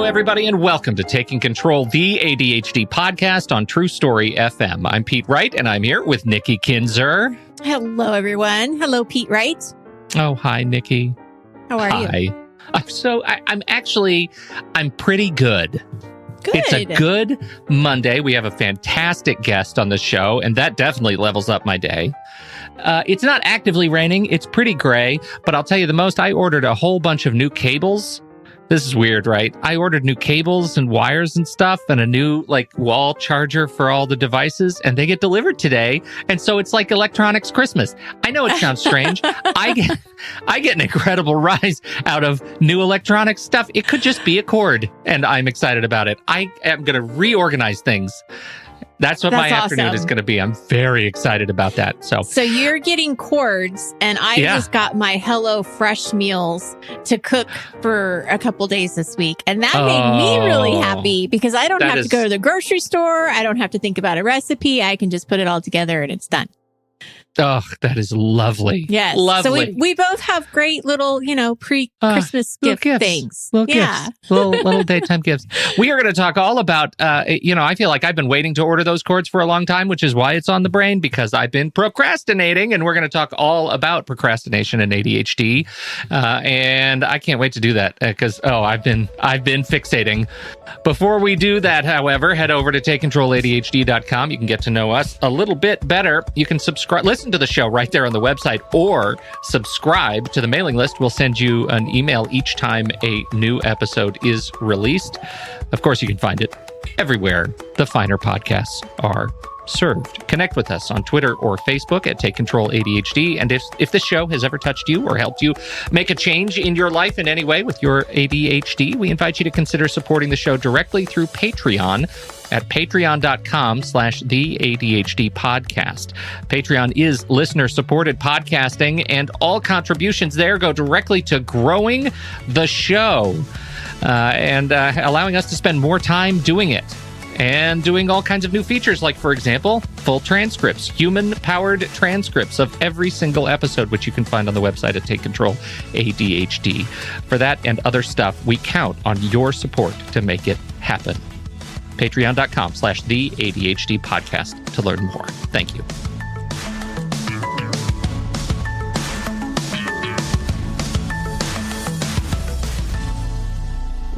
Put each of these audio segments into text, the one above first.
everybody, and welcome to Taking Control, the ADHD podcast on True Story FM. I'm Pete Wright, and I'm here with Nikki Kinzer. Hello, everyone. Hello, Pete Wright. Oh, hi, Nikki. How are you? I'm pretty good. Good. It's a good Monday. We have a fantastic guest on the show, and that definitely levels up my day. It's not actively raining. It's pretty gray, but I'll tell you the most, I ordered a whole bunch of new cables. This is weird, right? I ordered new cables and wires and stuff and a new wall charger for all the devices, and they get delivered today. And so it's like electronics Christmas. I know it sounds strange. I get an incredible rise out of new electronic stuff. It could just be a cord, and I'm excited about it. I am going to reorganize things. That's my afternoon is going to be. I'm very excited about that. So you're getting cords, and I just got my Hello Fresh meals to cook for a couple days this week. And that made me really happy because I don't have to go to the grocery store. I don't have to think about a recipe. I can just put it all together and it's done. Oh, that is lovely. Yes. Lovely. So we both have great little, pre-Christmas gift things. Little gifts. Little daytime gifts. We are going to talk all about, I feel like I've been waiting to order those cords for a long time, which is why it's on the brain, because I've been procrastinating, and we're going to talk all about procrastination and ADHD. And I can't wait to do that because, I've been fixating. Before we do that, however, head over to takecontroladhd.com. You can get to know us a little bit better. You can listen to the show right there on the website, or subscribe to the mailing list. We'll send you an email each time a new episode is released. Of course, you can find it everywhere the finer podcasts are served. Connect with us on Twitter or Facebook at Take Control ADHD. And if this show has ever touched you or helped you make a change in your life in any way with your ADHD, we invite you to consider supporting the show directly through Patreon at patreon.com/the ADHD podcast. Patreon is listener-supported podcasting, and all contributions there go directly to growing the show and allowing us to spend more time doing it. And doing all kinds of new features, like, for example, full transcripts, human-powered transcripts of every single episode, which you can find on the website at Take Control ADHD. For that and other stuff, we count on your support to make it happen. Patreon.com/the ADHD podcast to learn more. Thank you.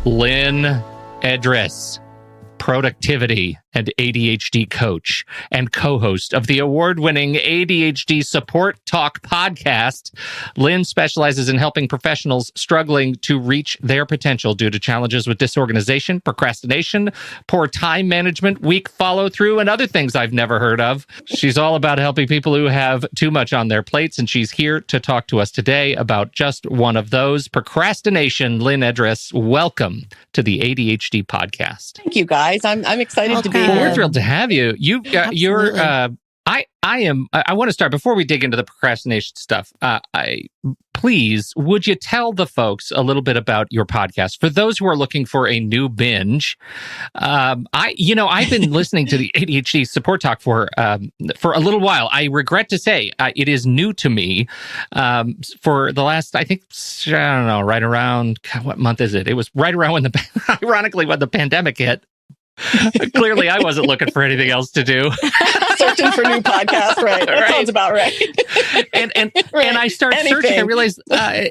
Lynne Edris, productivity and ADHD coach and co-host of the award-winning ADHD Support Talk podcast. Lynne specializes in helping professionals struggling to reach their potential due to challenges with disorganization, procrastination, poor time management, weak follow-through, and other things I've never heard of. She's all about helping people who have too much on their plates, and she's here to talk to us today about just one of those, procrastination. Lynne Edris, welcome to the ADHD podcast. Thank you, guys. I'm excited to be here. Well, we're thrilled to have you. I want to start before we dig into the procrastination stuff. Please, would you tell the folks a little bit about your podcast for those who are looking for a new binge? I've been listening to the ADHD Support Talk for a little while. I regret to say it is new to me. For the last, I don't know, right around, what month is it? It was right around when ironically, when the pandemic hit. Clearly, I wasn't looking for anything else to do. Searching for new podcasts, right? That sounds about right. And I started searching. I realized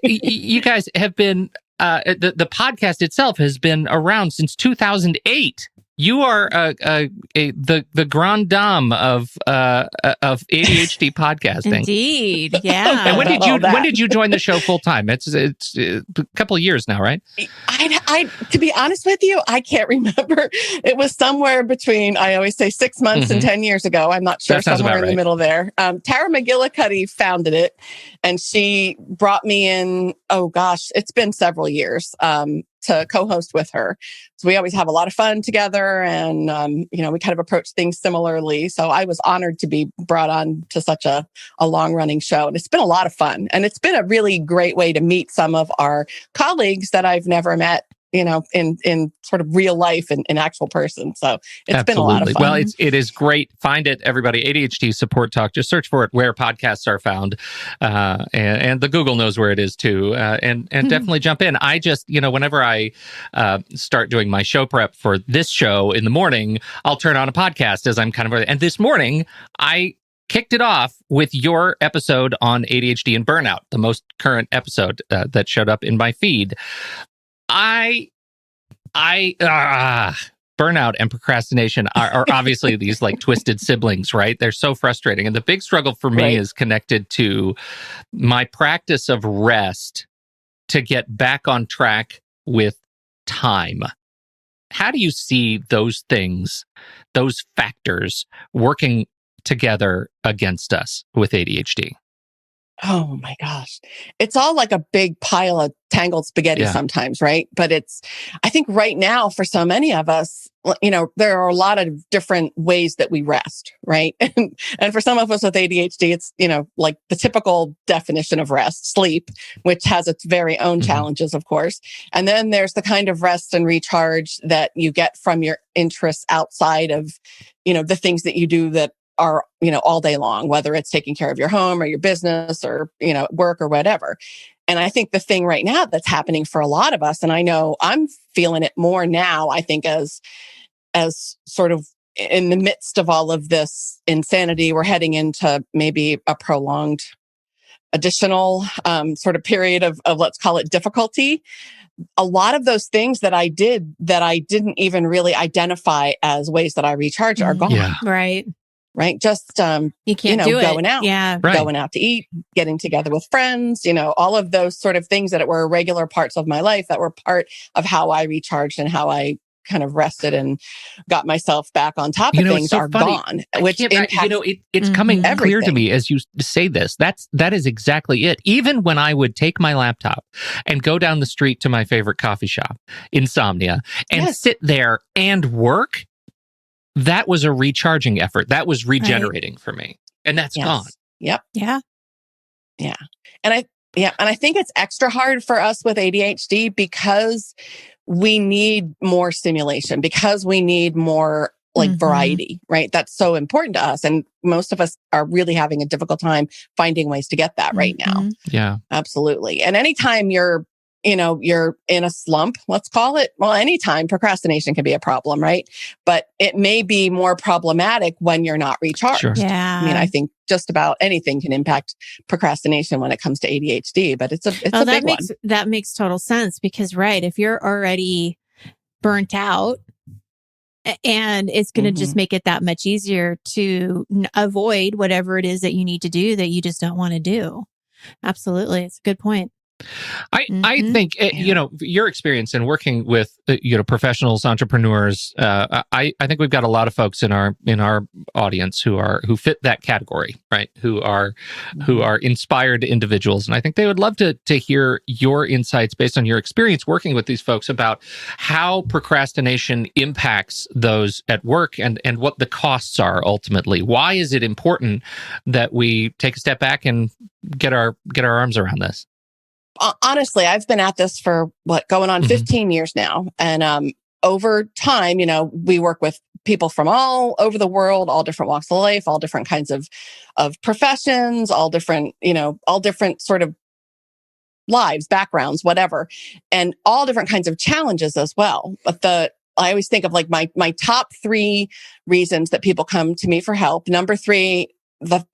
you guys have been the podcast itself has been around since 2008. You are the grande dame of ADHD podcasting. Indeed, yeah. And when did you join the show full time? It's a couple of years now, right? I to be honest with you, I can't remember. It was somewhere between, I always say 6 months and 10 years ago. I'm not sure, somewhere in the middle there. Tara McGillicuddy founded it, and she brought me in. Oh gosh, it's been several years. To co-host with her. So we always have a lot of fun together, and, we kind of approach things similarly. So I was honored to be brought on to such a long-running show. And it's been a lot of fun. And it's been a really great way to meet some of our colleagues that I've never met, in sort of real life and in actual person. So it's been a lot of fun. Well, it is great. Find it, everybody. ADHD Support Talk. Just search for it where podcasts are found. And the Google knows where it is too. And definitely jump in. I just, whenever I start doing my show prep for this show in the morning, I'll turn on a podcast as I'm and this morning, I kicked it off with your episode on ADHD and burnout, the most current episode that showed up in my feed. Burnout and procrastination are obviously these like twisted siblings, right? They're so frustrating. And the big struggle for me is connected to my practice of rest to get back on track with time. How do you see those things, those factors working together against us with ADHD? Oh my gosh. It's all like a big pile of tangled spaghetti sometimes, right? But I think right now for so many of us, there are a lot of different ways that we rest, right? And for some of us with ADHD, it's, like the typical definition of rest, sleep, which has its very own challenges, of course. And then there's the kind of rest and recharge that you get from your interests outside of, the things that you do that are, all day long, whether it's taking care of your home or your business or, work or whatever. And I think the thing right now that's happening for a lot of us, and I know I'm feeling it more now, I think as sort of in the midst of all of this insanity, we're heading into maybe a prolonged additional sort of period of let's call it difficulty. A lot of those things that I did that I didn't even really identify as ways that I recharge are gone. Yeah. Right. Just, you can't do going it. out, going out to eat, getting together with friends, all of those sort of things that were regular parts of my life that were part of how I recharged and how I kind of rested and got myself back on top of things are gone, which impacts it's coming clear to me as you say this. That is exactly it. Even when I would take my laptop and go down the street to my favorite coffee shop, Insomnia, and sit there and work, that was a recharging effort. That was regenerating for me. And that's gone. Yep. Yeah. Yeah. And I think it's extra hard for us with ADHD because we need more stimulation, because we need more variety, right? That's so important to us. And most of us are really having a difficult time finding ways to get that right now. Yeah. Absolutely. And anytime you're in a slump, let's call it, well, anytime procrastination can be a problem, right? But it may be more problematic when you're not recharged. Sure. Yeah. I mean, I think just about anything can impact procrastination when it comes to ADHD, but it's a big one. That makes total sense because, if you're already burnt out, and it's going to just make it that much easier to avoid whatever it is that you need to do that you just don't want to do. Absolutely. It's a good point. I think, your experience in working with, professionals, entrepreneurs, I think we've got a lot of folks in our audience who fit that category, right? Who are inspired individuals. And I think they would love to hear your insights based on your experience working with these folks about how procrastination impacts those at work and what the costs are ultimately. Why is it important that we take a step back and get our arms around this? Honestly, I've been at this for going on 15 years now. And over time, we work with people from all over the world, all different walks of life, all different kinds of professions, all different sort of lives, backgrounds, whatever, and all different kinds of challenges as well. But I always think of my top 3 reasons that people come to me for help. Number 3,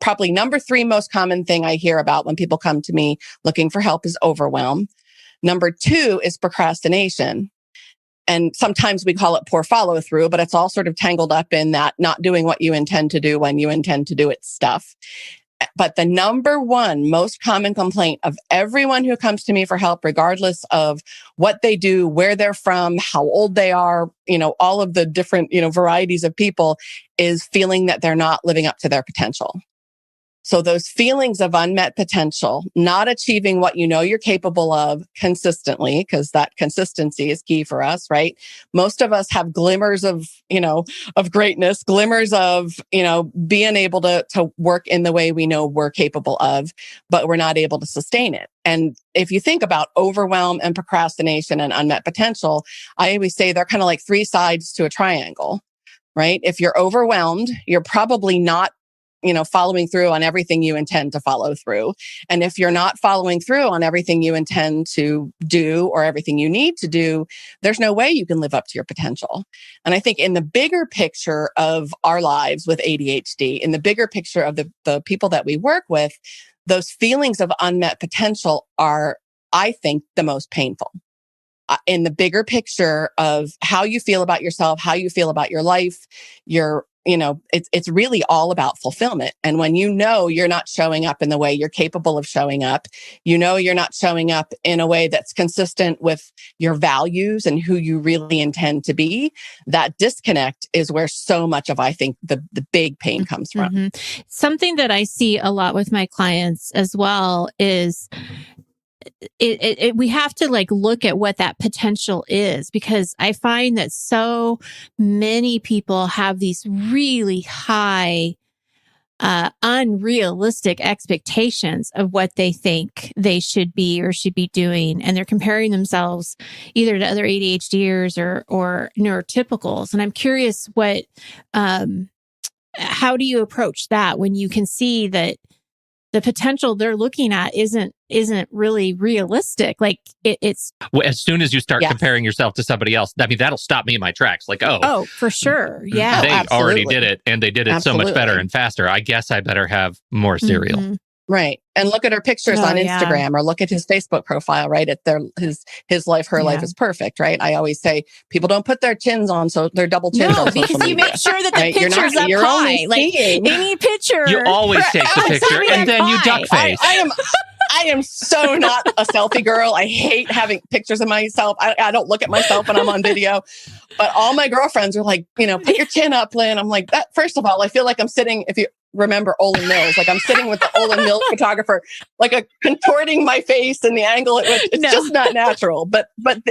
probably number 3 most common thing I hear about when people come to me looking for help is overwhelm. Number 2 is procrastination. And sometimes we call it poor follow through, but it's all sort of tangled up in that not doing what you intend to do when you intend to do it stuff. But the number 1 most common complaint of everyone who comes to me for help, regardless of what they do, where they're from, how old they are, all of the different, varieties of people, is feeling that they're not living up to their potential. So those feelings of unmet potential, not achieving what you know you're capable of consistently, because that consistency is key for us, right? Most of us have glimmers of, of greatness, glimmers of, being able to work in the way we know we're capable of, but we're not able to sustain it. And if you think about overwhelm and procrastination and unmet potential, I always say they're kind of like three sides to a triangle, right? If you're overwhelmed, you're probably not following through on everything you intend to follow through. And if you're not following through on everything you intend to do or everything you need to do, there's no way you can live up to your potential. And I think in the bigger picture of our lives with ADHD, in the bigger picture of the people that we work with, those feelings of unmet potential are, I think, the most painful. In the bigger picture of how you feel about yourself, how you feel about your life, it's really all about fulfillment. And when you're not showing up in the way you're capable of showing up, you're not showing up in a way that's consistent with your values and who you really intend to be, that disconnect is where so much of, I think, the big pain comes from. Mm-hmm. Something that I see a lot with my clients as well is we have to look at what that potential is, because I find that so many people have these really high, unrealistic expectations of what they think they should be or should be doing. And they're comparing themselves either to other ADHDers or neurotypicals. And I'm curious how do you approach that when you can see that the potential they're looking at isn't really realistic? It's as soon as you start comparing yourself to somebody else, I mean, that'll stop me in my tracks. Oh, for sure. Yeah. They already did it, and they did it so much better and faster. I guess I better have more cereal. Mm-hmm. Right. And look at her pictures on Instagram, or look at his Facebook profile, right? His life, her life is perfect, right? I always say people don't put their chins on, so they're double chins on social media. Because you make sure that the picture's up high. Any picture. You always take the picture and then you duck face. I am so not a selfie girl. I hate having pictures of myself. I don't look at myself when I'm on video. But all my girlfriends are like, put your chin up, Lynn. I'm like, that. First of all, I feel like I'm sitting, if you remember Olin Mills, I'm sitting with the Olin Mills photographer, contorting my face and the angle at which it's just not natural. But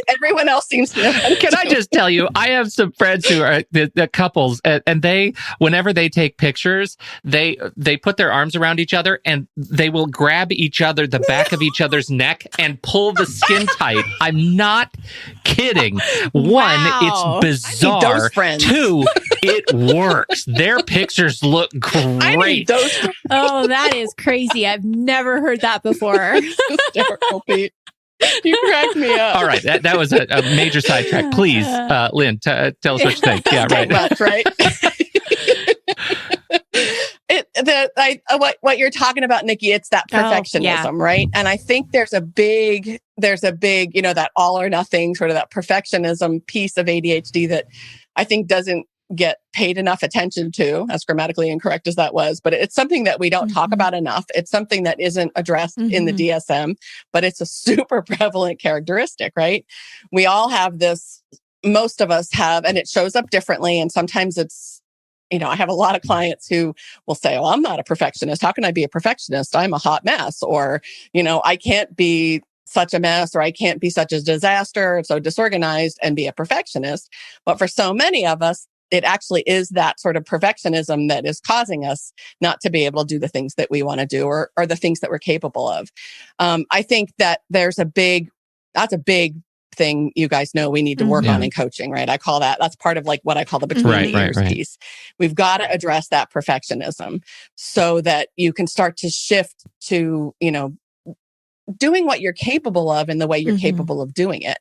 everyone else seems to know. Can I just tell you, I have some friends who are the couples, and they, whenever they take pictures, they put their arms around each other and they will grab each other, the back of each other's neck, and pull the skin tight. I'm not kidding. One, it's bizarre. Two, it works. Their pictures look great. Oh, that is crazy. I've never heard that before. Hysterical, Pete. You cracked me up. All right. That was a major sidetrack. Please, Lynn, tell us what you think. Yeah, right. Much, right? What you're talking about, Nikki, it's that perfectionism, right? And I think there's a big, that all or nothing, sort of that perfectionism piece of ADHD that I think doesn't get paid enough attention to, as grammatically incorrect as that was. But it's something that we don't talk about enough. It's something that isn't addressed in the DSM, but it's a super prevalent characteristic, right? We all have this, most of us have, and it shows up differently. And sometimes it's, I have a lot of clients who will say, "Oh, I'm not a perfectionist. How can I be a perfectionist? I'm a hot mess." Or, I can't be such a mess, or I can't be such a disaster, so disorganized, and be a perfectionist. But for so many of us, it actually is that sort of perfectionism that is causing us not to be able to do the things that we want to do, or the things that we're capable of. I think that that's a big thing, you guys know, we need to work on in coaching, right? That's part of what I call the between the ears piece. We've got to address that perfectionism so that you can start to shift to, doing what you're capable of in the way you're capable of doing it,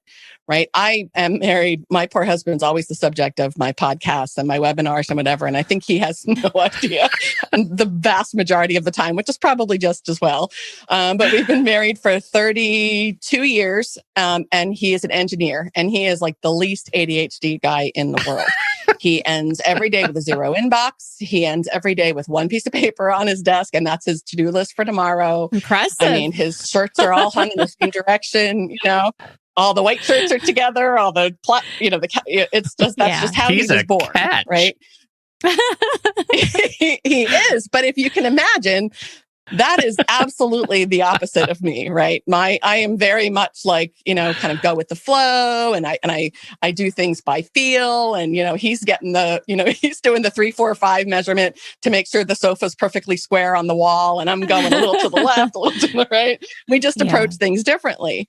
right? I am married. My poor husband's always the subject of my podcasts and my webinars and whatever. And I think he has no idea the vast majority of the time, which is probably just as well. But we've been married for 32 years. And he is an engineer, and he is the least ADHD guy in the world. He ends every day with a 0 inbox. He ends every day with one piece of paper on his desk, and that's his to-do list for tomorrow. Impressive. I mean, his shirts are all hung in the same direction, all the white shirts are together, all the it's just, that's just how he was born, catch. right? He is. But if you can imagine, that is absolutely the opposite of me, right? I am very much like, kind of go with the flow, and I do things by feel, and he's getting he's doing the 3, 4, 5 measurement to make sure the sofa's perfectly square on the wall, and I'm going a little to the left, a little to the right. We just approach things differently.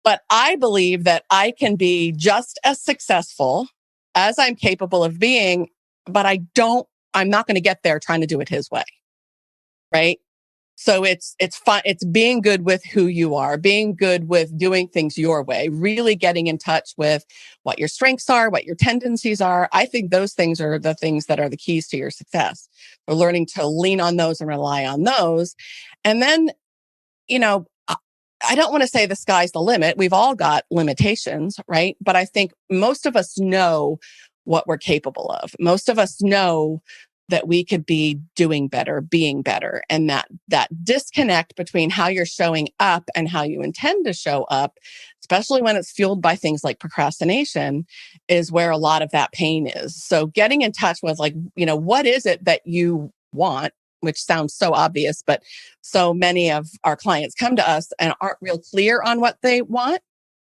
But I believe that I can be just as successful as I'm capable of being, but I'm not going to get there trying to do it his way, right? So it's fun. It's being good with who you are, being good with doing things your way, really getting in touch with what your strengths are, what your tendencies are. I think those things are the things that are the keys to your success. So learning to lean on those and rely on those. And then, I don't want to say the sky's the limit. We've all got limitations, right? But I think most of us know what we're capable of. Most of us know that we could be doing better, being better. And that disconnect between how you're showing up and how you intend to show up, especially when it's fueled by things like procrastination, is where a lot of that pain is. So getting in touch with what is it that you want, which sounds so obvious, but so many of our clients come to us and aren't real clear on what they want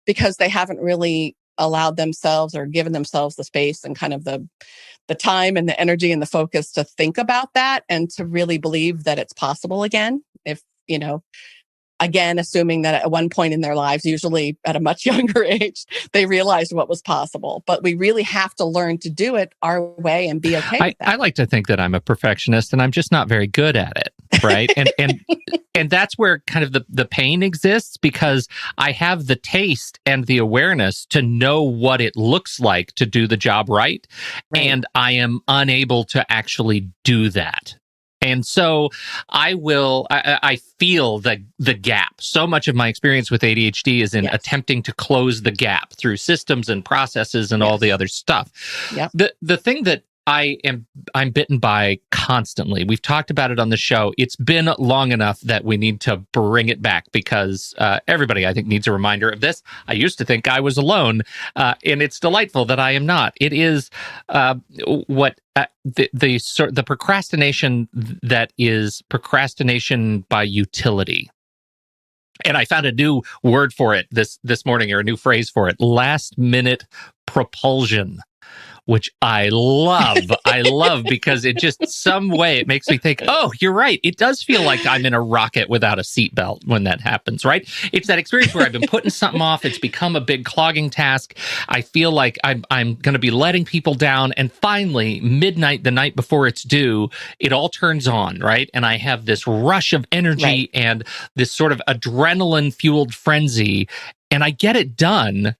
because they haven't really allowed themselves or given themselves the space and kind of the time and the energy and the focus to think about that and to really believe that it's possible again. If, again, assuming that at one point in their lives, usually at a much younger age, they realized what was possible. But we really have to learn to do it our way and be okay with that. I like to think that I'm a perfectionist and I'm just not very good at it, right? And that's where kind of the pain exists, because I have the taste and the awareness to know what it looks like to do the job right. And I am unable to actually do that. And so I feel the gap. So much of my experience with ADHD is in attempting to close the gap through systems and processes and all the other stuff. Yep. The thing that I'm bitten by constantly. We've talked about it on the show. It's been long enough that we need to bring it back because everybody, I think, needs a reminder of this. I used to think I was alone, and it's delightful that I am not. It is the procrastination that is procrastination by utility. And I found a new word for it this morning, or a new phrase for it: last minute propulsion, which I love. I love because it just some way it makes me think, oh, you're right. It does feel like I'm in a rocket without a seatbelt when that happens, right? It's that experience where I've been putting something off. It's become a big clogging task. I feel like I'm going to be letting people down. And finally, midnight, the night before it's due, it all turns on, right? And I have this rush of energy and this sort of adrenaline-fueled frenzy, and I get it done.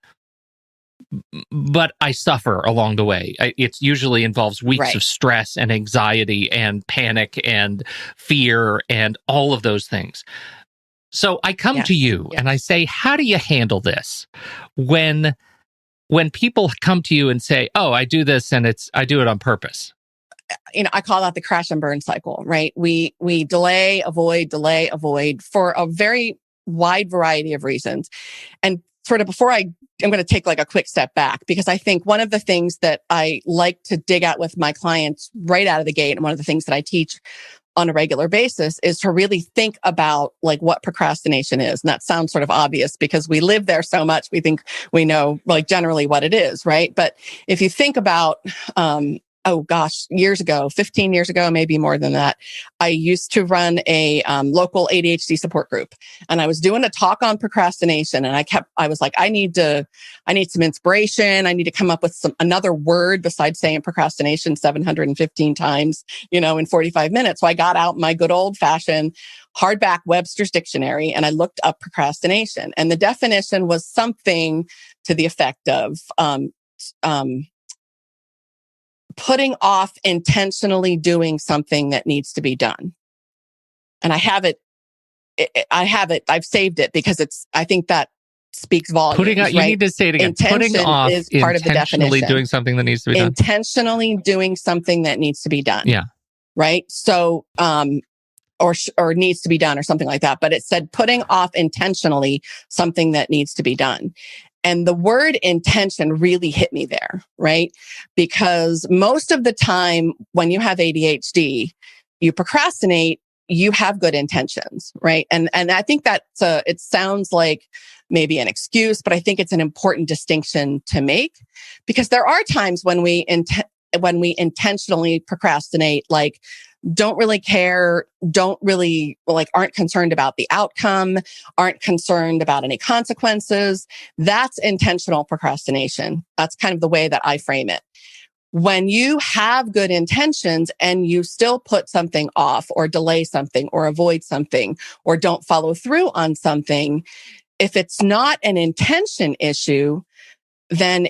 But I suffer along the way. It usually involves weeks of stress and anxiety and panic and fear and all of those things. So I come to you and I say, how do you handle this when people come to you and say, oh, I do this and I do it on purpose? I call that the crash and burn cycle, right? We delay, avoid for a very wide variety of reasons. And sort of before I'm going to take like a quick step back, because I think one of the things that I like to dig out with my clients right out of the gate, and one of the things that I teach on a regular basis, is to really think about like what procrastination is. And that sounds sort of obvious because we live there so much. We think we know like generally what it is, right? But if you think about, years ago, 15 years ago, maybe more than that, I used to run a local ADHD support group, and I was doing a talk on procrastination. And I was like, I need some inspiration. I need to come up with another word besides saying procrastination 715 times, in 45 minutes. So I got out my good old fashioned hardback Webster's dictionary and I looked up procrastination, and the definition was something to the effect of, putting off intentionally doing something that needs to be done. And I have it. I've saved it because I think that speaks volumes. You need to say it again. Intention putting off is part of the definition. Doing something that needs to be done. Intentionally doing something that needs to be done. Yeah. Right. So, or needs to be done or something like that. But it said putting off intentionally something that needs to be done. And the word intention really hit me there, right? Because most of the time when you have ADHD, you procrastinate, you have good intentions, right? And I think it sounds like maybe an excuse, but I think it's an important distinction to make, because there are times when we intentionally procrastinate, like don't really care, don't really aren't concerned about the outcome, aren't concerned about any consequences. That's intentional procrastination. That's kind of the way that I frame it. When you have good intentions and you still put something off or delay something or avoid something or don't follow through on something, if it's not an intention issue, then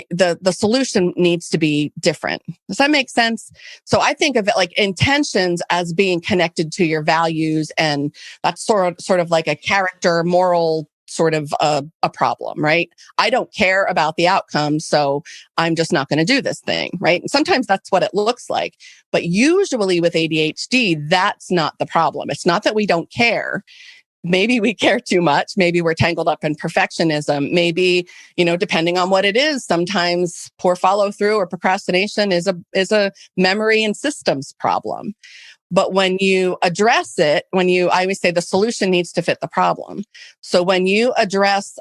the solution needs to be different. Does that make sense? So I think of it like intentions as being connected to your values, and that's sort of like a character, moral sort of a problem, right? I don't care about the outcome, so I'm just not going to do this thing, right? And sometimes that's what it looks like. But usually with ADHD, that's not the problem. It's not that we don't care. Maybe we care too much. Maybe we're tangled up in perfectionism. Maybe, depending on what it is, sometimes poor follow through or procrastination is a memory and systems problem. But when you address it, I always say the solution needs to fit the problem. So when you address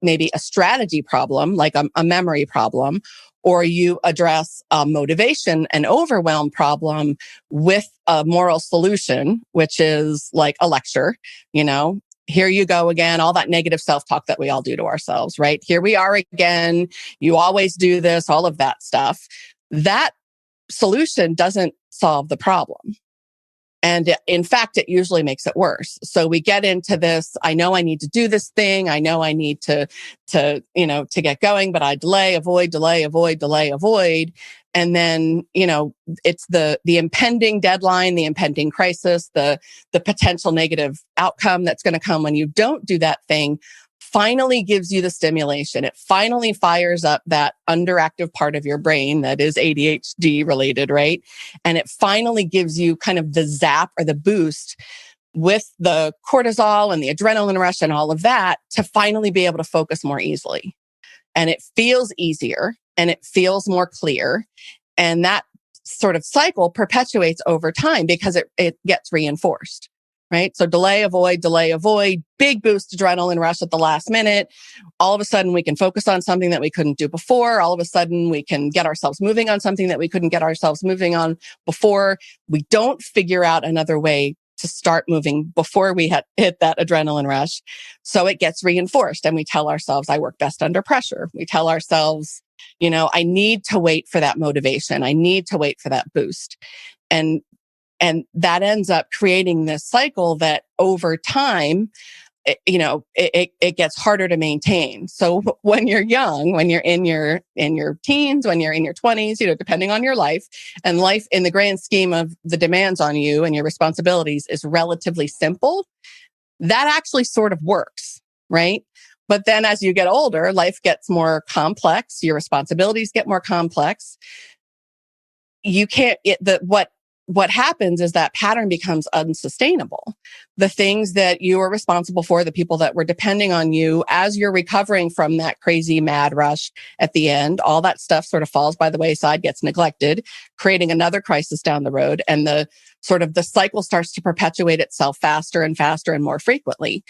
maybe a strategy problem, like a memory problem, or you address a motivation and overwhelm problem with a moral solution, which is like a lecture, here you go again, all that negative self-talk that we all do to ourselves, right? Here we are again. You always do this, all of that stuff. That solution doesn't solve the problem. And in fact, it usually makes it worse. So we get into this, I know I need to do this thing. I know I need to get going, but I delay, avoid. And then, it's the impending deadline, the impending crisis, the potential negative outcome that's going to come when you don't do that thing finally gives you the stimulation. It finally fires up that underactive part of your brain that is ADHD related, right? And it finally gives you kind of the zap or the boost with the cortisol and the adrenaline rush and all of that to finally be able to focus more easily. And it feels easier and it feels more clear. And that sort of cycle perpetuates over time because it gets reinforced. Right? So delay, avoid, big boost adrenaline rush at the last minute. All of a sudden we can focus on something that we couldn't do before. All of a sudden we can get ourselves moving on something that we couldn't get ourselves moving on before. We don't figure out another way to start moving before we hit that adrenaline rush. So it gets reinforced and we tell ourselves, I work best under pressure. We tell ourselves, I need to wait for that motivation. I need to wait for that boost. And that ends up creating this cycle that over time, it gets harder to maintain. So when you're young, when you're in your teens, when you're in your 20s, depending on your life, and life in the grand scheme of the demands on you and your responsibilities is relatively simple, that actually sort of works, right? But then as you get older, life gets more complex, your responsibilities get more complex. What happens is that pattern becomes unsustainable. The things that you are responsible for, the people that were depending on you as you're recovering from that crazy mad rush at the end, all that stuff sort of falls by the wayside, gets neglected, creating another crisis down the road. And the cycle starts to perpetuate itself faster and faster and more frequently.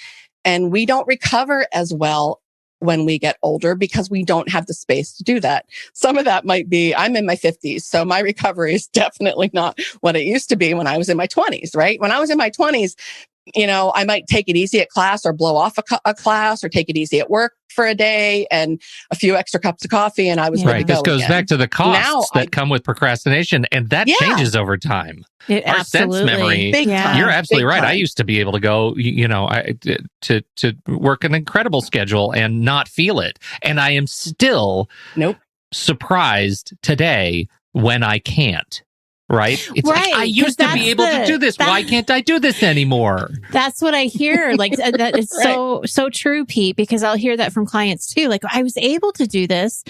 And we don't recover as well when we get older because we don't have the space to do that. Some of that might be, I'm in my 50s, so my recovery is definitely not what it used to be when I was in my 20s, right? When I was in my 20s, I might take it easy at class or blow off a class or take it easy at work for a day and a few extra cups of coffee and I was ready to go. This goes back to the costs that come with procrsionation, and that changes over time. Our sense memory, you're absolutely right. I used to be able to go, to work an incredible schedule and not feel it. And I am still surprised today when I can't. Right? It's like, I used to be able to do this. Why can't I do this anymore? That's what I hear. Like, that is so true, Pete, because I'll hear that from clients too. Like, I was able to do this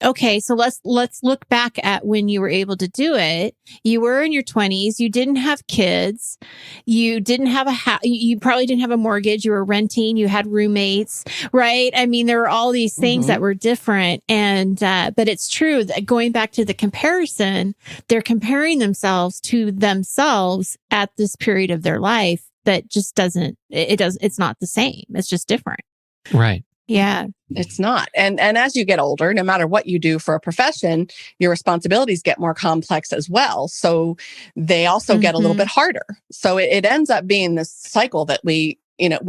Okay, so let's look back at when you were able to do it. You were in your 20s. You didn't have kids. You didn't have you probably didn't have a mortgage. You were renting. You had roommates, right? I mean, there were all these things that were different. And but it's true that going back to the comparison, they're comparing themselves to themselves at this period of their life that just it's not the same. It's just different. Right. Yeah. It's not. And as you get older, no matter what you do for a profession, your responsibilities get more complex as well. So they also get a little bit harder. So it ends up being this cycle that we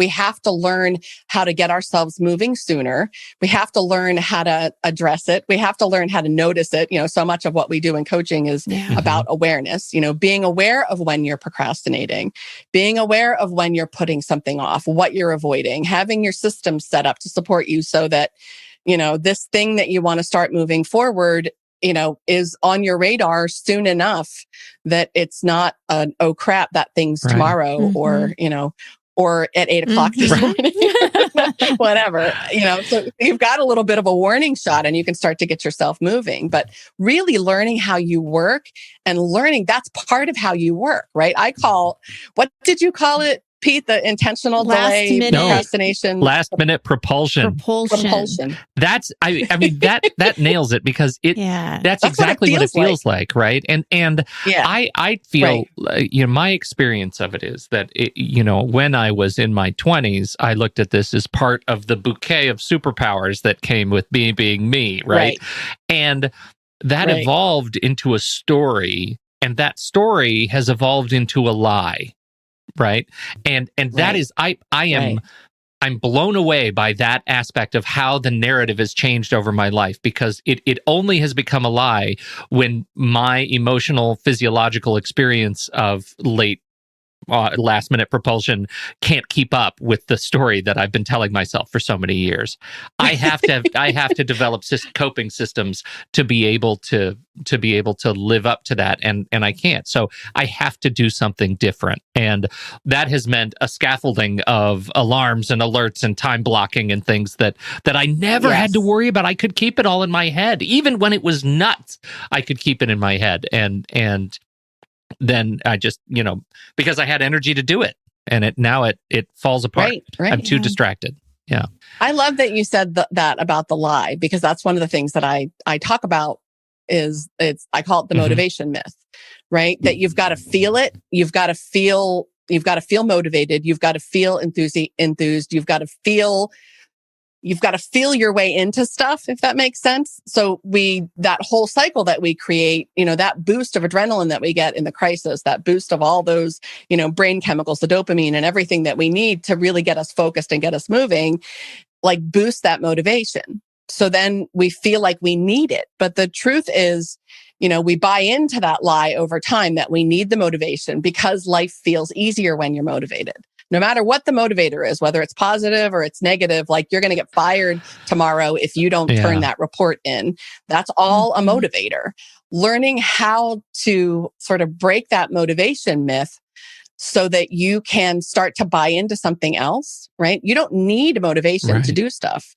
have to learn how to get ourselves moving sooner. We have to learn how to address it. We have to learn how to notice it. So much of what we do in coaching is about awareness, being aware of when you're procrastinating, being aware of when you're putting something off, what you're avoiding, having your system set up to support you so that, this thing that you want to start moving forward, is on your radar soon enough that it's not an, oh crap, that thing's tomorrow or at 8 o'clock this morning, whatever, so you've got a little bit of a warning shot and you can start to get yourself moving, but really learning how you work and learning that's part of how you work, right? What did you call it, Pete? The intentional delay, procrastination, last minute propulsion. That's, I mean, that nails it because that's exactly what it feels like, right? And I feel, my experience of it is that, when I was in my 20s, I looked at this as part of the bouquet of superpowers that came with me being me, right? And that evolved into a story, and that story has evolved into a lie. Right. And that is, I'm blown away by that aspect of how the narrative has changed over my life, because it only has become a lie when my emotional, physiological experience of last minute propulsion can't keep up with the story that I've been telling myself for so many years. I have to develop coping systems to be able to live up to that, and I can't. So I have to do something different, and that has meant a scaffolding of alarms and alerts and time blocking and things that I never had to worry about. I could keep it all in my head, even when it was nuts. I could keep it in my head, and then I just, because I had energy to do it, and it falls apart. Right. I'm too distracted. Yeah. I love that you said that about the lie, because that's one of the things that I talk about I call it the motivation myth, right? That you've got to feel it. You've got to feel motivated. You've got to feel enthused. You've got to feel your way into stuff, if that makes sense. So that whole cycle that we create, that boost of adrenaline that we get in the crisis, that boost of all those, brain chemicals, the dopamine and everything that we need to really get us focused and get us moving, like boost that motivation. So then we feel like we need it. But the truth is, we buy into that lie over time that we need the motivation because life feels easier when you're motivated. No matter what the motivator is, whether it's positive or it's negative, like you're going to get fired tomorrow if you don't turn that report in. That's all a motivator. Learning how to sort of break that motivation myth so that you can start to buy into something else, right? You don't need motivation to do stuff.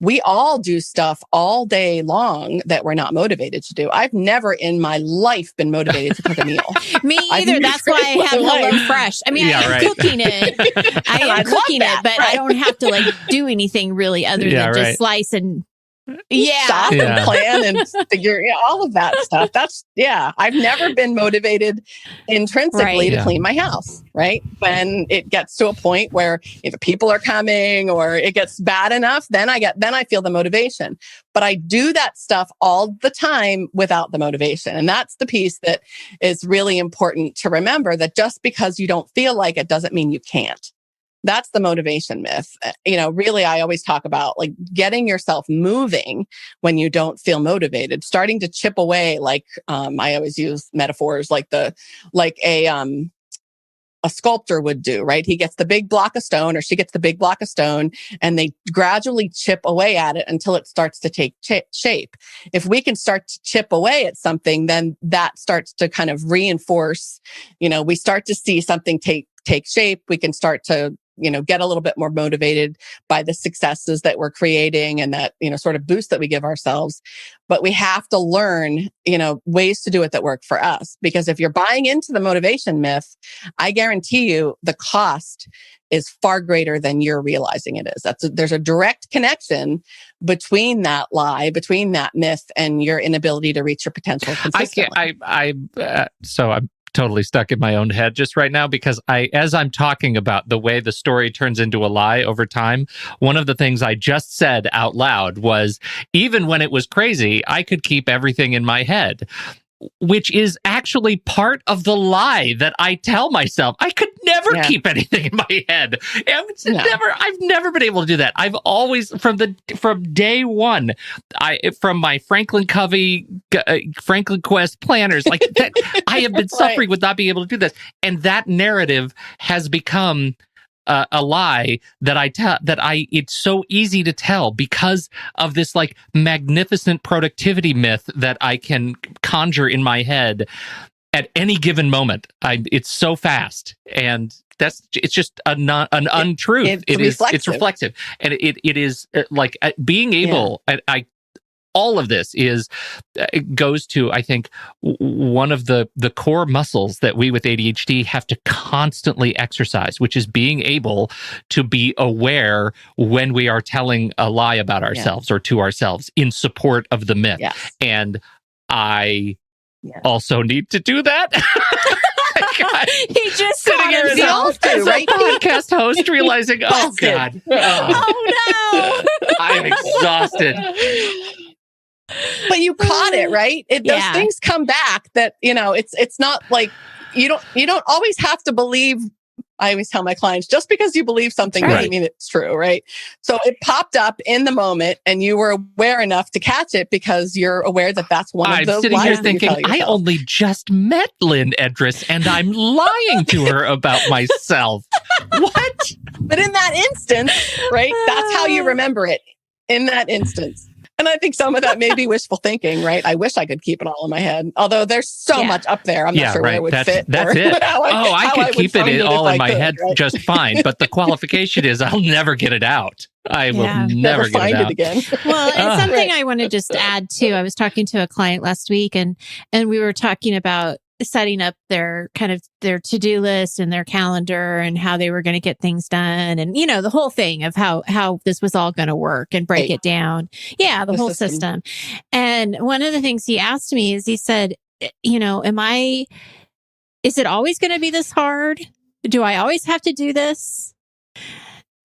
We all do stuff all day long that we're not motivated to do. I've never in my life been motivated to cook a meal. Me either. That's why I have HelloFresh. I mean, I am cooking it. I am cooking it, but I don't have to do anything really other than just slice and shop and plan and figure all of that stuff. I've never been motivated intrinsically to clean my house, right? When it gets to a point where either people are coming or it gets bad enough, then I feel the motivation. But I do that stuff all the time without the motivation. And that's the piece that is really important to remember, that just because you don't feel like it doesn't mean you can't. That's the motivation myth. Really, I always talk about getting yourself moving when you don't feel motivated, starting to chip away. I always use metaphors like a sculptor would do, right? He gets the big block of stone, or she gets the big block of stone, and they gradually chip away at it until it starts to take shape. If we can start to chip away at something, then that starts to kind of reinforce, we start to see something take shape. We can start to get a little bit more motivated by the successes that we're creating and that, sort of boost that we give ourselves. But we have to learn, ways to do it that work for us. Because if you're buying into the motivation myth, I guarantee you the cost is far greater than you're realizing it is. There's a direct connection between that lie, between that myth, and your inability to reach your potential consistently. So I'm totally stuck in my own head just right now, because as I'm talking about the way the story turns into a lie over time, one of the things I just said out loud was, even when it was crazy, I could keep everything in my head, which is actually part of the lie that I tell myself. I could never keep anything in my head. I've never been able to do that. I've always, from day one, from my Franklin Covey, Franklin Quest planners, like that, I have been suffering with not being able to do this. And that narrative has become a lie that it's so easy to tell because of this like magnificent productivity myth that I can conjure in my head at any given moment. It's so fast, and it's just an untruth. It's reflective, and it is like being able. All of this goes to, I think, one of the core muscles that we with ADHD have to constantly exercise, which is being able to be aware when we are telling a lie about ourselves or to ourselves in support of the myth. Yes. And I also need to do that. He just sitting himself as a podcast host, realizing, oh God, oh no, I'm exhausted. But you caught it, right? Those things come back. That it's not like you don't always have to believe. I always tell my clients, just because you believe something doesn't mean it's true, right? So it popped up in the moment, and you were aware enough to catch it because you're aware that that's one of the lies. I'm sitting here thinking, I only just met Lynne Edris, and I'm lying to her about myself. What? But in that instance, right? That's how you remember it. In that instance. And I think some of that may be wishful thinking, right? I wish I could keep it all in my head. Although there's so much up there. I'm not sure where it would fit. That's it. I could keep it all in my head just fine. But the qualification is I'll never get it out. I will never get find it out. Again. Well, and something I want to just add too. I was talking to a client last week, and we were talking about setting up their to-do list and their calendar and how they were going to get things done, and the whole thing of how this was all going to work and break it down. Yeah, the whole system. And one of the things he asked me is, he said, is it always going to be this hard? Do I always have to do this?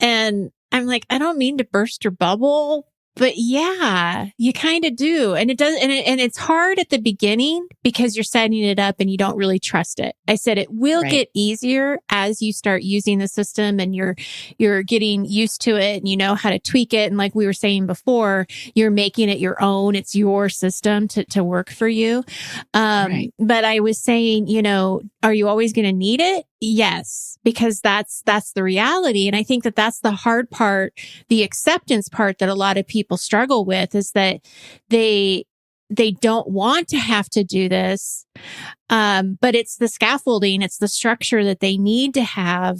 And I'm like, I don't mean to burst your bubble, but yeah, you kind of do. And it does. And it's hard at the beginning because you're setting it up and you don't really trust it. I said, it will get easier as you start using the system and you're getting used to it and you know how to tweak it. And like we were saying before, you're making it your own. It's your system to work for you. But I was saying, are you always going to need it? Yes, because that's the reality. And I think that that's the hard part, the acceptance part that a lot of people struggle with, is that they don't want to have to do this. But it's the scaffolding, it's the structure that they need to have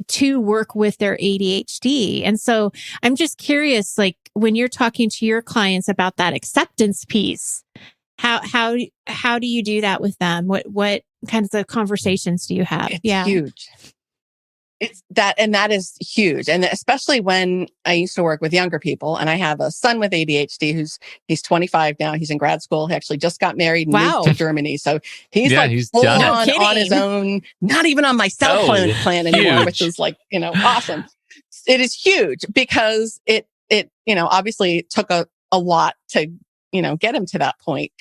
to work with their ADHD. And so I'm just curious, like when you're talking to your clients about that acceptance piece, how do you do that with them? What kinds of conversations do you have? It's huge. It's that, and that is huge. And especially when I used to work with younger people, and I have a son with ADHD he's 25 now. He's in grad school. He actually just got married and moved to Germany. So he's full on his own, not even on my cell phone plan anymore, which is like, awesome. It is huge because it obviously took a lot to, get him to that point.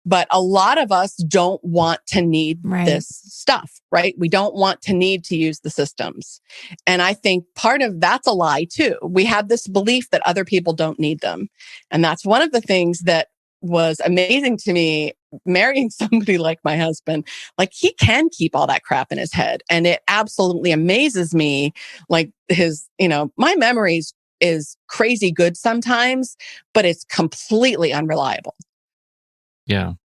But a lot of us don't want to need this stuff, right? We don't want to need to use the systems. And I think part of that's a lie too. We have this belief that other people don't need them. And that's one of the things that was amazing to me marrying somebody like my husband. Like, he can keep all that crap in his head. And it absolutely amazes me. Like my memories is crazy good sometimes, but it's completely unreliable. Yeah.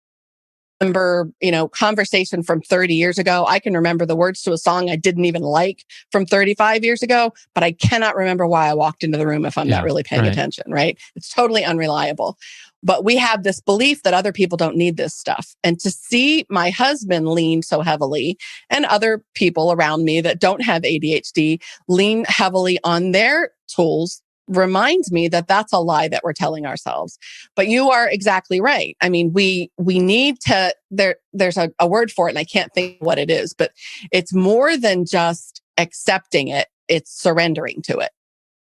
remember, conversation from 30 years ago. I can remember the words to a song I didn't even like from 35 years ago, but I cannot remember why I walked into the room if I'm not really paying attention, right? It's totally unreliable. But we have this belief that other people don't need this stuff. And to see my husband lean so heavily, and other people around me that don't have ADHD lean heavily on their tools, reminds me that that's a lie that we're telling ourselves. But you are exactly right. I mean, we need to, there's a word for it, and I can't think what it is, but it's more than just accepting it. It's surrendering to it.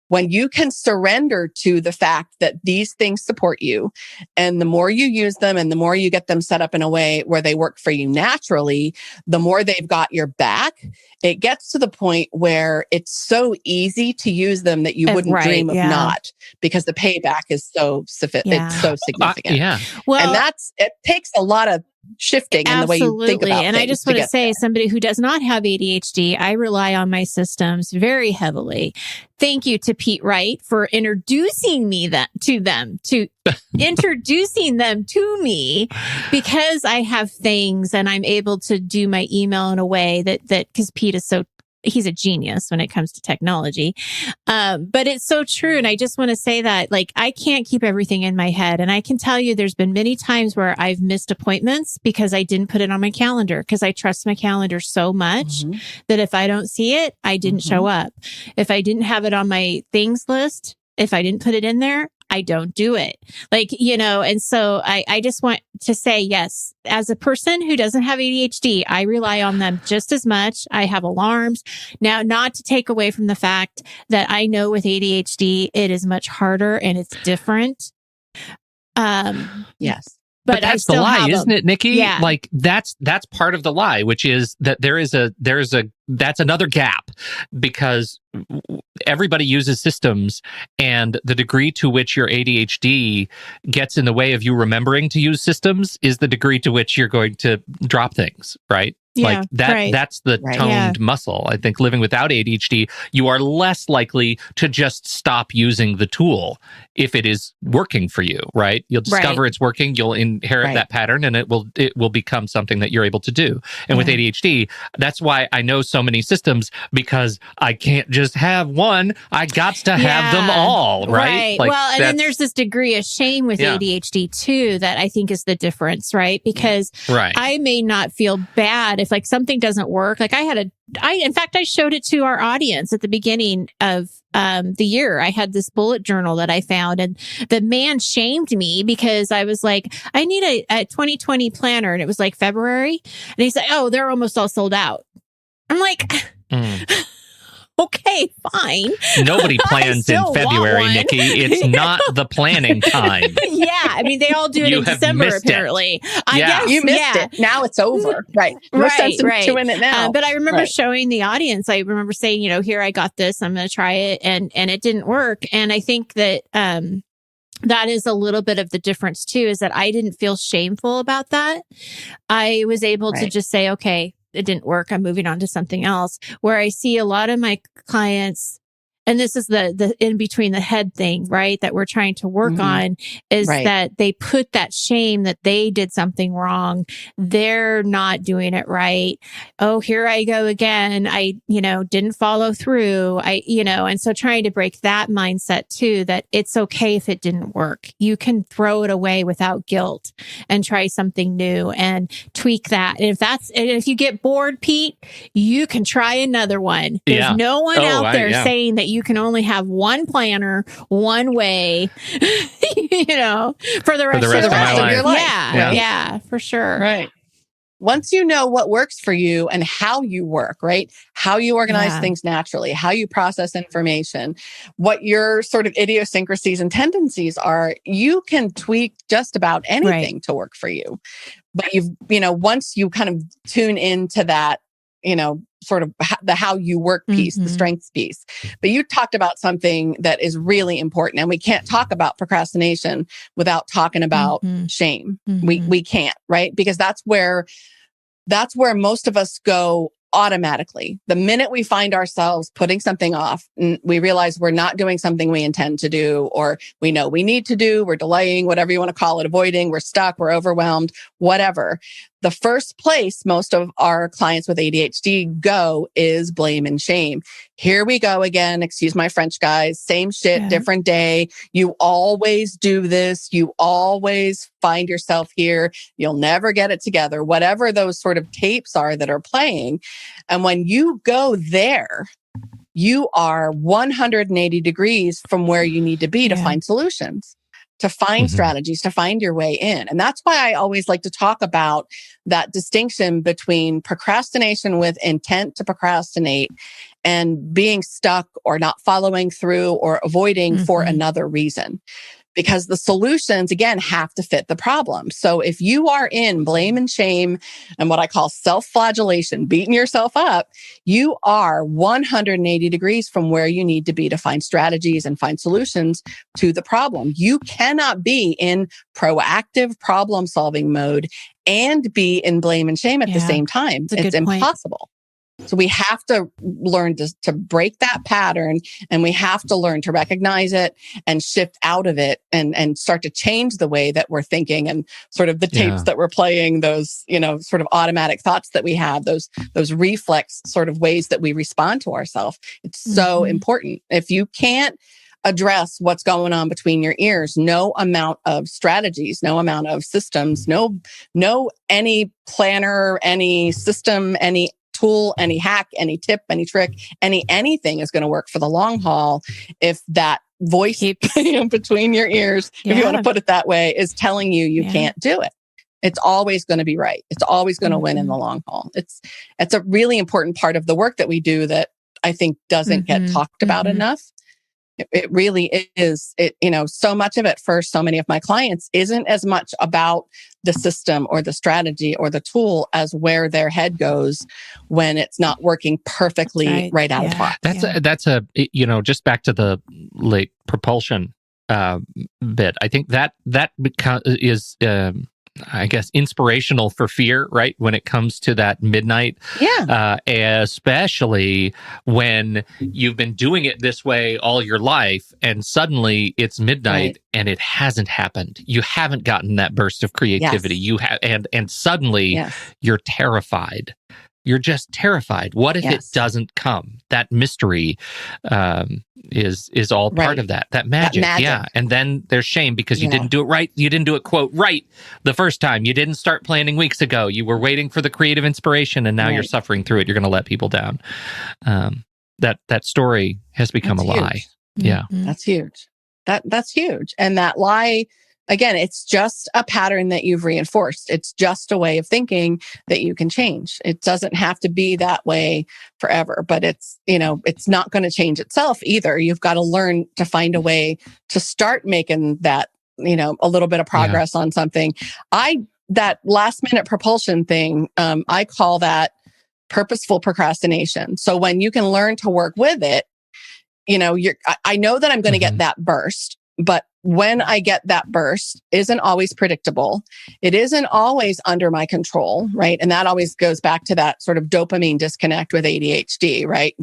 When you can surrender to the fact that these things support you, and the more you use them and the more you get them set up in a way where they work for you naturally, the more they've got your back, it gets to the point where it's so easy to use them that you wouldn't dream of not, because the payback is so it's so significant. Well, and it takes a lot of shifting in the way you think about and I just want to say, somebody who does not have ADHD, I rely on my systems very heavily. Thank you to Pete Wright for introducing me introducing them to me, because I have things and I'm able to do my email in a way that because Pete is he's a genius when it comes to technology. But it's so true. And I just want to say that, I can't keep everything in my head. And I can tell you there's been many times where I've missed appointments because I didn't put it on my calendar, because I trust my calendar so much that if I don't see it, I didn't show up. If I didn't have it on my things list, if I didn't put it in there, I don't do it. And so I just want to say, yes, as a person who doesn't have ADHD, I rely on them just as much. I have alarms. Now, not to take away from the fact that I know with ADHD, it is much harder and it's different. Yes. But that's the lie, isn't it, Nikki? Yeah. That's part of the lie, which is that that's another gap, because everybody uses systems, and the degree to which your ADHD gets in the way of you remembering to use systems is the degree to which you're going to drop things, right? Yeah, that's the toned muscle. I think living without ADHD, you are less likely to just stop using the tool if it is working for you, right? You'll discover it's working, you'll inherit that pattern, and it will become something that you're able to do. And with ADHD, that's why I know so many systems, because I can't just have one. I got to have them all, right? Well, and then there's this degree of shame with ADHD too, that I think is the difference, right? Because I may not feel bad if something doesn't work. In fact, I showed it to our audience at the beginning of the year. I had this bullet journal that I found, and the man shamed me because I was like, I need a 2020 planner. And it was February. And he said, oh, they're almost all sold out. I'm like, okay, fine. Nobody plans in February, Nikki. It's not the planning time. I mean, they all do it in December, apparently. I guess you missed it. Now it's over. Right. We're doing it now. But I remember showing the audience. I remember saying, here, I got this. I'm going to try it. And it didn't work. And I think that that is a little bit of the difference too, is that I didn't feel shameful about that. I was able to just say, okay, it didn't work, I'm moving on to something else. Where I see a lot of my clients, and this is the in between the head thing, right? That we're trying to work on, is that they put that shame that they did something wrong. They're not doing it right. Oh, here I go again. I, didn't follow through. And so trying to break that mindset too, that it's okay if it didn't work. You can throw it away without guilt and try something new and tweak that. And if you get bored, Pete, you can try another one. There's no one out there saying that you can only have one planner, one way, for the rest of your life. Yeah, for sure. Right. Once you know what works for you and how you work, right? How you organize things naturally, how you process information, what your sort of idiosyncrasies and tendencies are, you can tweak just about anything to work for you. But once you kind of tune into that, sort of the how you work piece, the strengths piece. But you talked about something that is really important, and we can't talk about procrastination without talking about shame. We can't, right? Because that's where most of us go automatically. The minute we find ourselves putting something off, we realize we're not doing something we intend to do, or we know we need to do, we're delaying, whatever you want to call it, avoiding, we're stuck, we're overwhelmed, whatever. The first place most of our clients with ADHD go is blame and shame. Here we go again. Excuse my French, guys. Same shit, different day. You always do this. You always find yourself here. You'll never get it together. Whatever those sort of tapes are that are playing. And when you go there, you are 180 degrees from where you need to be to find solutions, to find strategies, to find your way in. And that's why I always like to talk about that distinction between procrastination with intent to procrastinate and being stuck or not following through or avoiding for another reason. Because the solutions, again, have to fit the problem. So if you are in blame and shame and what I call self-flagellation, beating yourself up, you are 180 degrees from where you need to be to find strategies and find solutions to the problem. You cannot be in proactive problem-solving mode and be in blame and shame at the same time. It's impossible. So we have to learn to break that pattern, and we have to learn to recognize it and shift out of it and start to change the way that we're thinking and sort of the tapes that we're playing, those, sort of automatic thoughts that we have, those reflex sort of ways that we respond to ourselves. It's so important. If you can't address what's going on between your ears, no amount of strategies, no amount of systems, no any planner, any system, any tool, any hack, any tip, any trick, anything is going to work for the long haul if that voice between your ears, if you want to put it that way, is telling you can't do it. It's always going to be right. It's always going to win in the long haul. It's a really important part of the work that we do that I think doesn't get talked about enough. It really is. So much of it for so many of my clients isn't as much about the system or the strategy or the tool as where their head goes when it's not working perfectly right out of the box. That's just back to the late propulsion bit. I think that is I guess inspirational for fear, right? When it comes to that midnight, especially when you've been doing it this way all your life, and suddenly it's midnight and it hasn't happened. You haven't gotten that burst of creativity. You have, and suddenly you're terrified. You're just terrified. What if it doesn't come? That mystery is all part of that magic. Yeah. And then there's shame because you didn't do it right. You didn't do it, quote, right the first time. You didn't start planning weeks ago. You were waiting for the creative inspiration, and now you're suffering through it. You're going to let people down. That story has become a lie. Yeah. That's huge. That's huge. And that lie, again, it's just a pattern that you've reinforced. It's just a way of thinking that you can change. It doesn't have to be that way forever, but it's not going to change itself either. You've got to learn to find a way to start making that, a little bit of progress on something. That last minute propulsion thing, I call that purposeful procrastination. So when you can learn to work with it, I know that I'm going to get that burst, but when I get that burst isn't always predictable. It isn't always under my control, right? And that always goes back to that sort of dopamine disconnect with ADHD, right?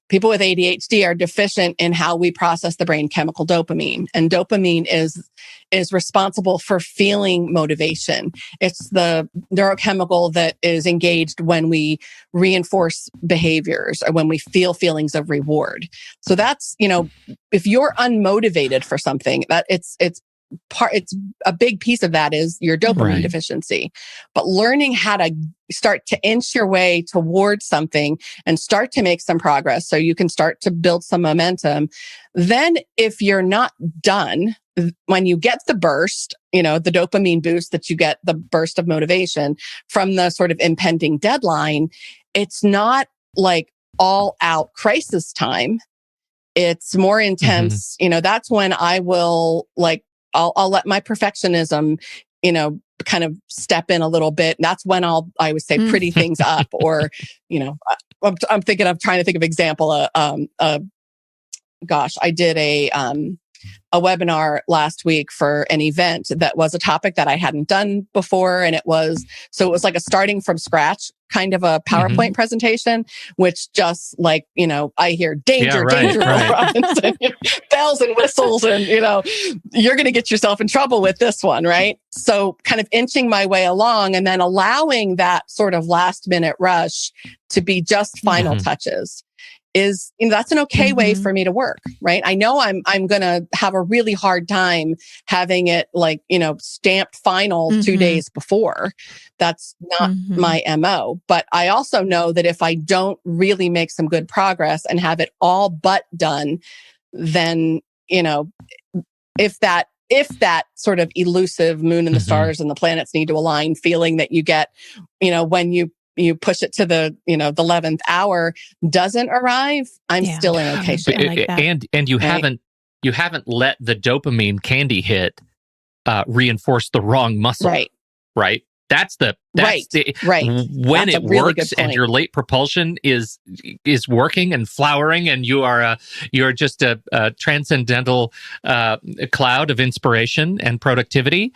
People with ADHD are deficient in how we process the brain chemical dopamine. And dopamine is responsible for feeling motivation. It's the neurochemical that is engaged when we reinforce behaviors or when we feel feelings of reward. So that's, if you're unmotivated for something, that it's a big piece of that is your dopamine deficiency. But learning how to start to inch your way towards something and start to make some progress so you can start to build some momentum. Then if you're not done, when you get the burst, the dopamine boost that you get, the burst of motivation from the sort of impending deadline, it's not like all out crisis time. It's more intense. That's when I will I'll let my perfectionism, kind of step in a little bit. And that's when I would say pretty things up, or, I'm trying to think of example. I did a webinar last week for an event that was a topic that I hadn't done before. And it was like a starting from scratch kind of a PowerPoint presentation, which just like, I hear danger, danger, Robinson, bells and whistles, and, you're going to get yourself in trouble with this one, right? So kind of inching my way along and then allowing that sort of last minute rush to be just final touches is, that's an okay way for me to work, right? I know I'm going to have a really hard time having it like, stamped final 2 days before. That's not my MO. But I also know that if I don't really make some good progress and have it all but done, then, if that sort of elusive moon and the stars and the planets need to align feeling that you get, when you push it to the, the 11th hour doesn't arrive, I'm still in okay shape. And you haven't let the dopamine candy hit reinforce the wrong muscle. Right. That's when it works and your late propulsion is working and flowering, and you're just a transcendental cloud of inspiration and productivity.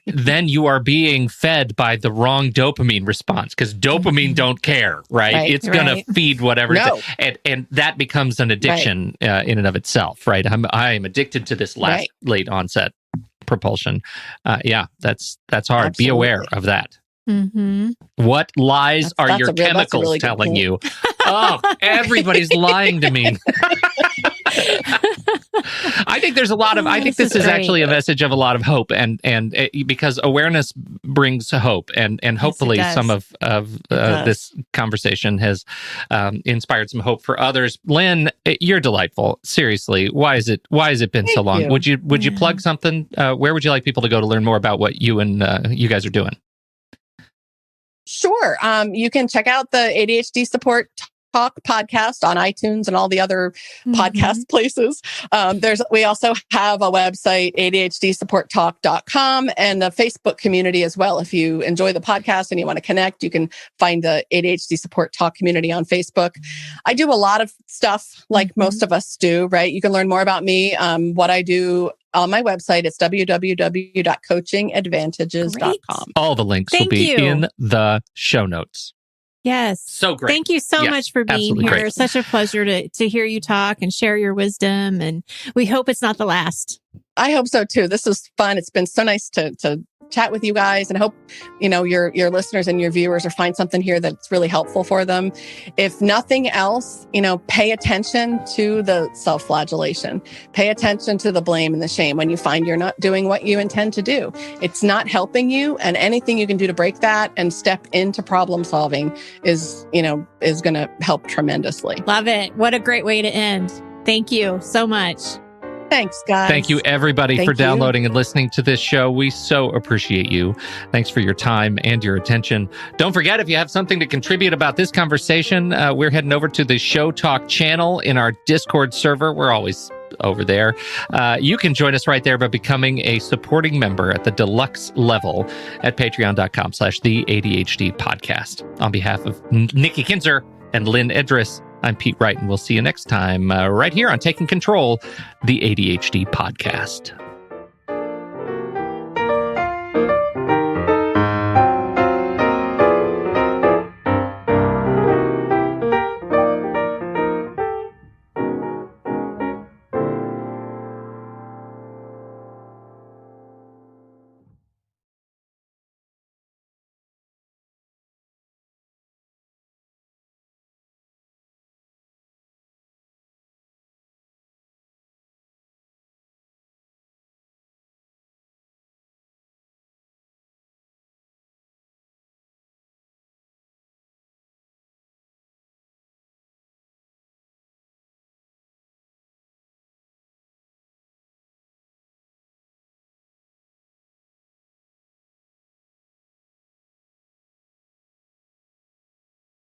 Then you are being fed by the wrong dopamine response, because dopamine don't care, right? It's gonna feed whatever, and that becomes an addiction in and of itself, right? I am addicted to this late onset propulsion. That's hard. Absolutely. Be aware of that. What lies are your chemicals really telling you? Oh, everybody's lying to me. I think there's a lot of. I think this is actually a message of a lot of hope, and because awareness brings hope, and hopefully some of this conversation has inspired some hope for others. Lynne, you're delightful. Seriously, why has it been so long? Would you plug something? Where would you like people to go to learn more about what you and you guys are doing? Sure. You can check out the ADHD Support Talk podcast on iTunes and all the other podcast places. We also have a website, ADHDsupporttalk.com, and a Facebook community as well. If you enjoy the podcast and you want to connect, you can find the ADHD Support Talk community on Facebook. I do a lot of stuff like most of us do, right? You can learn more about me, what I do on my website. It's www.coachingadvantages.com. All the links will be in the show notes. Yes. So great. Thank you so much for being here. Great. Such a pleasure to hear you talk and share your wisdom. And we hope it's not the last. I hope so too. This is fun. It's been so nice to chat with you guys, and I hope, your listeners and your viewers will find something here that's really helpful for them. If nothing else, pay attention to the self-flagellation, pay attention to the blame and the shame when you find you're not doing what you intend to do. It's not helping you, and anything you can do to break that and step into problem solving is going to help tremendously. Love it. What a great way to end. Thank you so much. Thanks, guys. Thank you, everybody, for downloading and listening to this show. We so appreciate you. Thanks for your time and your attention. Don't forget, if you have something to contribute about this conversation, we're heading over to the Show Talk channel in our Discord server. We're always over there. You can join us right there by becoming a supporting member at the deluxe level at patreon.com/the ADHD podcast. On behalf of Nikki Kinzer and Lynne Edris, I'm Pete Wright, and we'll see you next time right here on Taking Control, the ADHD podcast.